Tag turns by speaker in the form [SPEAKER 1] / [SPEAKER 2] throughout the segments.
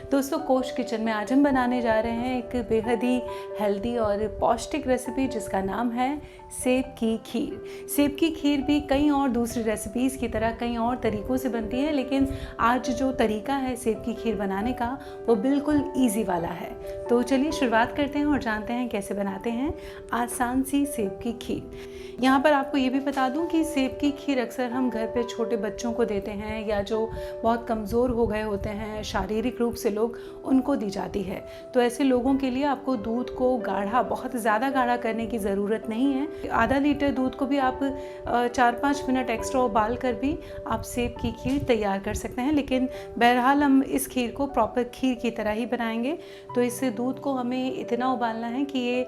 [SPEAKER 1] दोस्तों, कोश किचन में आज हम बनाने जा रहे हैं एक बेहद ही हेल्दी और पौष्टिक रेसिपी जिसका नाम है सेब की खीर। सेब की खीर भी कई और दूसरी रेसिपीज़ की तरह कई और तरीक़ों से बनती है, लेकिन आज जो तरीका है सेब की खीर बनाने का वो बिल्कुल ईजी वाला है। तो चलिए शुरुआत करते हैं और जानते हैं कैसे बनाते हैं आसान सी सेब की खीर। यहाँ पर आपको ये भी बता दूँ कि सेब की खीर अक्सर हम घर पे छोटे बच्चों को देते हैं या जो बहुत कमज़ोर हो गए होते हैं शारीरिक रूप से लोग, उनको दी जाती है। तो ऐसे लोगों के लिए आपको दूध को गाढ़ा, बहुत ज़्यादा गाढ़ा करने की ज़रूरत नहीं है। आधा लीटर दूध को भी आप 4-5 मिनट एक्स्ट्रा उबाल कर भी आप सेब की खीर तैयार कर सकते हैं। लेकिन बहरहाल हम इस खीर को प्रॉपर खीर की तरह ही बनाएंगे। तो इस दूध को हमें इतना उबालना है कि ये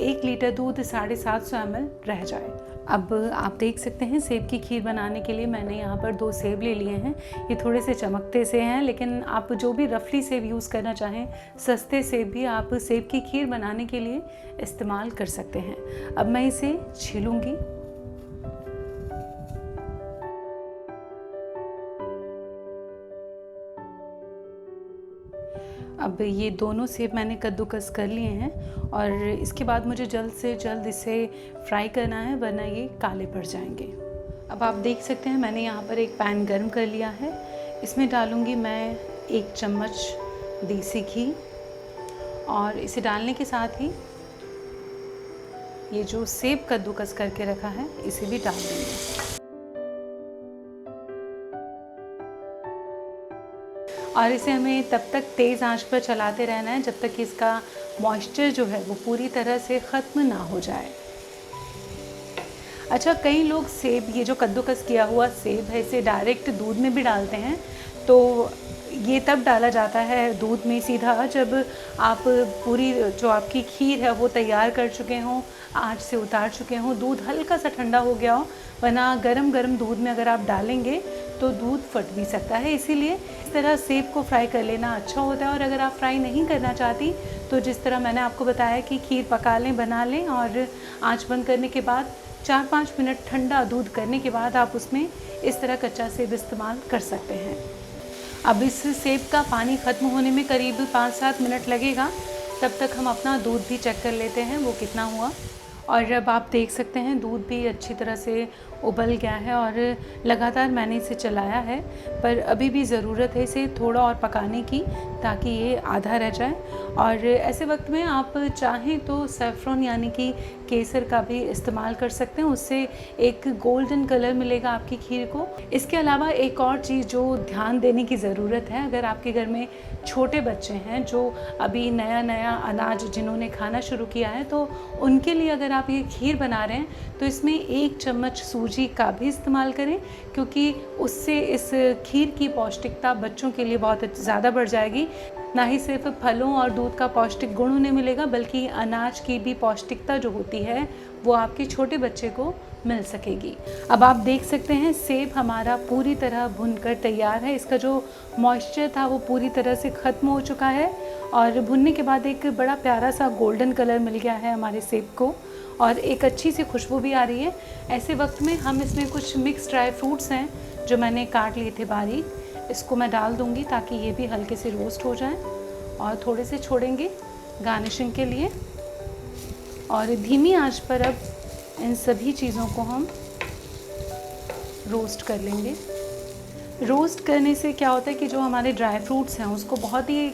[SPEAKER 1] 1 लीटर दूध 750 ml रह जाए। अब आप देख सकते हैं सेब की खीर बनाने के लिए मैंने यहाँ पर 2 सेब ले लिए हैं। ये थोड़े से चमकते से हैं, लेकिन आप जो भी रफली सेब यूज़ करना चाहें, सस्ते सेब भी आप सेब की खीर बनाने के लिए इस्तेमाल कर सकते हैं। अब मैं इसे छीलूँगी। अब ये दोनों सेब मैंने कद्दूकस कर लिए हैं और इसके बाद मुझे जल्द से जल्द इसे फ्राई करना है, वरना ये काले पड़ जाएंगे। अब आप देख सकते हैं मैंने यहाँ पर एक पैन गर्म कर लिया है। इसमें डालूँगी मैं 1 चम्मच देसी घी और इसे डालने के साथ ही ये जो सेब कद्दूकस करके रखा है इसे भी डाल देंगे। और इसे हमें तब तक तेज़ आंच पर चलाते रहना है जब तक कि इसका मॉइस्चर जो है वो पूरी तरह से ख़त्म ना हो जाए। अच्छा, कई लोग सेब, ये जो कद्दूकस किया हुआ सेब है, इसे डायरेक्ट दूध में भी डालते हैं। तो ये तब डाला जाता है दूध में सीधा जब आप पूरी जो आपकी खीर है वो तैयार कर चुके हों, आँच से उतार चुके हों, दूध हल्का सा ठंडा हो गया हो। वरना गरम गरम दूध में अगर आप डालेंगे तो दूध फट भी सकता है। इसीलिए इस तरह सेब को फ्राई कर लेना अच्छा होता है। और अगर आप फ्राई नहीं करना चाहती तो जिस तरह मैंने आपको बताया कि खीर पका लें, बना लें और आँच बंद करने के बाद 4-5 मिनट ठंडा दूध करने के बाद आप उसमें इस तरह कच्चा सेब इस्तेमाल कर सकते हैं। अब इस सेब का पानी ख़त्म होने में करीब 5-7 मिनट लगेगा। तब तक हम अपना दूध भी चेक कर लेते हैं वो कितना हुआ। और अब आप देख सकते हैं दूध भी अच्छी तरह से उबल गया है और लगातार मैंने इसे चलाया है, पर अभी भी ज़रूरत है इसे थोड़ा और पकाने की ताकि ये आधा रह जाए। और ऐसे वक्त में आप चाहें तो सैफ़्रॉन यानी कि केसर का भी इस्तेमाल कर सकते हैं, उससे एक गोल्डन कलर मिलेगा आपकी खीर को। इसके अलावा एक और चीज़ जो ध्यान देने की ज़रूरत है, अगर आपके घर में छोटे बच्चे हैं जो अभी नया नया अनाज जिन्होंने खाना शुरू किया है, तो उनके लिए अगर आप ये खीर बना रहे हैं तो इसमें 1 चम्मच सूजी का भी इस्तेमाल करें, क्योंकि उससे इस खीर की पौष्टिकता बच्चों के लिए बहुत ज़्यादा बढ़ जाएगी। ना ही सिर्फ फलों और दूध का पौष्टिक गुण उन्हें मिलेगा, बल्कि अनाज की भी पौष्टिकता जो होती है वो आपके छोटे बच्चे को मिल सकेगी। अब आप देख सकते हैं सेब हमारा पूरी तरह भुनकर तैयार है। इसका जो मॉइस्चर था वो पूरी तरह से ख़त्म हो चुका है और भुनने के बाद एक बड़ा प्यारा सा गोल्डन कलर मिल गया है हमारे सेब को और एक अच्छी सी खुशबू भी आ रही है। ऐसे वक्त में हम इसमें कुछ मिक्स ड्राई फ्रूट्स हैं जो मैंने काट लिए थे बारीक, इसको मैं डाल दूंगी ताकि ये भी हल्के से रोस्ट हो जाए और थोड़े से छोड़ेंगे गार्निशिंग के लिए। और धीमी आंच पर अब इन सभी चीज़ों को हम रोस्ट कर लेंगे। रोस्ट करने से क्या होता है कि जो हमारे ड्राई फ्रूट्स हैं उसको बहुत ही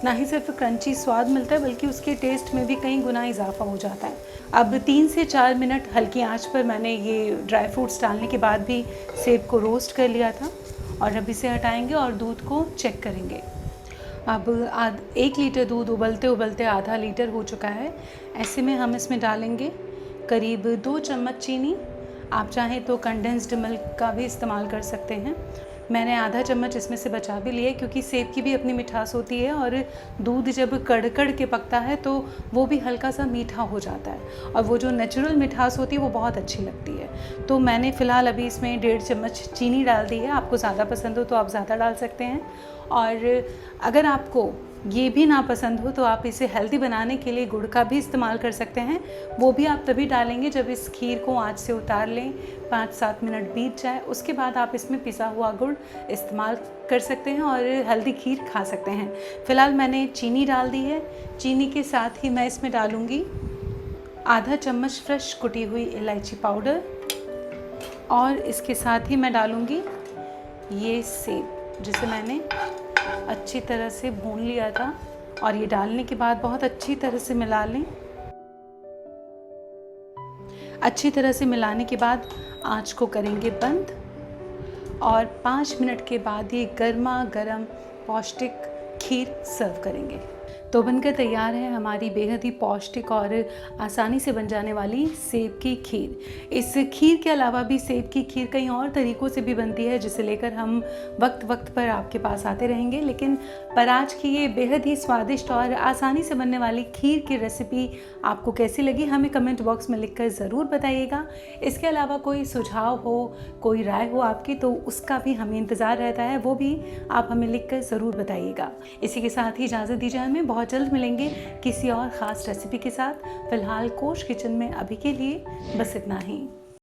[SPEAKER 1] ना ही सिर्फ क्रंची स्वाद मिलता है, बल्कि उसके टेस्ट में भी कई गुना इजाफा हो जाता है। अब 3 से 4 मिनट हल्की आंच पर मैंने ये ड्राई फ्रूट्स डालने के बाद भी सेब को रोस्ट कर लिया था और अब इसे हटाएंगे और दूध को चेक करेंगे। अब 1 लीटर दूध उबलते उबलते आधा लीटर हो चुका है। ऐसे में हम इसमें डालेंगे करीब 2 चम्मच चीनी। आप चाहें तो कंडेंस्ड मिल्क का भी इस्तेमाल कर सकते हैं। मैंने आधा चम्मच इसमें से बचा भी लिया क्योंकि सेब की भी अपनी मिठास होती है और दूध जब कड़ के पकता है तो वो भी हल्का सा मीठा हो जाता है और वो जो नेचुरल मिठास होती है वो बहुत अच्छी लगती है। तो मैंने फ़िलहाल अभी इसमें 1.5 चम्मच चीनी डाल दी है। आपको ज़्यादा पसंद हो तो आप ज़्यादा डाल सकते हैं। और अगर आपको ये भी नापसंद हो तो आप इसे हेल्दी बनाने के लिए गुड़ का भी इस्तेमाल कर सकते हैं। वो भी आप तभी डालेंगे जब इस खीर को आँच से उतार लें, 5-7 मिनट बीत जाए, उसके बाद आप इसमें पिसा हुआ गुड़ इस्तेमाल कर सकते हैं और हेल्दी खीर खा सकते हैं। फ़िलहाल मैंने चीनी डाल दी है। चीनी के साथ ही मैं इसमें डालूँगी आधा चम्मच फ्रेश कुटी हुई इलायची पाउडर और इसके साथ ही मैं डालूँगी ये सेब जिसे मैंने अच्छी तरह से भून लिया था, और ये डालने के बाद बहुत अच्छी तरह से मिला लें। अच्छी तरह से मिलाने के बाद आँच को करेंगे बंद और 5 मिनट के बाद ये गर्मा गर्म पौष्टिक खीर सर्व करेंगे। तो बनकर तैयार है हमारी बेहद ही पौष्टिक और आसानी से बन जाने वाली सेब की खीर। इस खीर के अलावा भी सेब की खीर कई और तरीक़ों से भी बनती है, जिसे लेकर हम वक्त वक्त पर आपके पास आते रहेंगे। लेकिन पर आज की ये बेहद ही स्वादिष्ट और आसानी से बनने वाली खीर की रेसिपी आपको कैसी लगी, हमें कमेंट बॉक्स में लिखकर ज़रूर बताइएगा। इसके अलावा कोई सुझाव हो, कोई राय हो आपकी, तो उसका भी हमें इंतज़ार रहता है, वो भी आप हमें लिखकर ज़रूर बताइएगा। इसी के साथ ही इजाज़त दीजिए, हमें बहुत जल्द मिलेंगे किसी और ख़ास रेसिपी के साथ। फ़िलहाल कोश किचन में अभी के लिए बस इतना ही।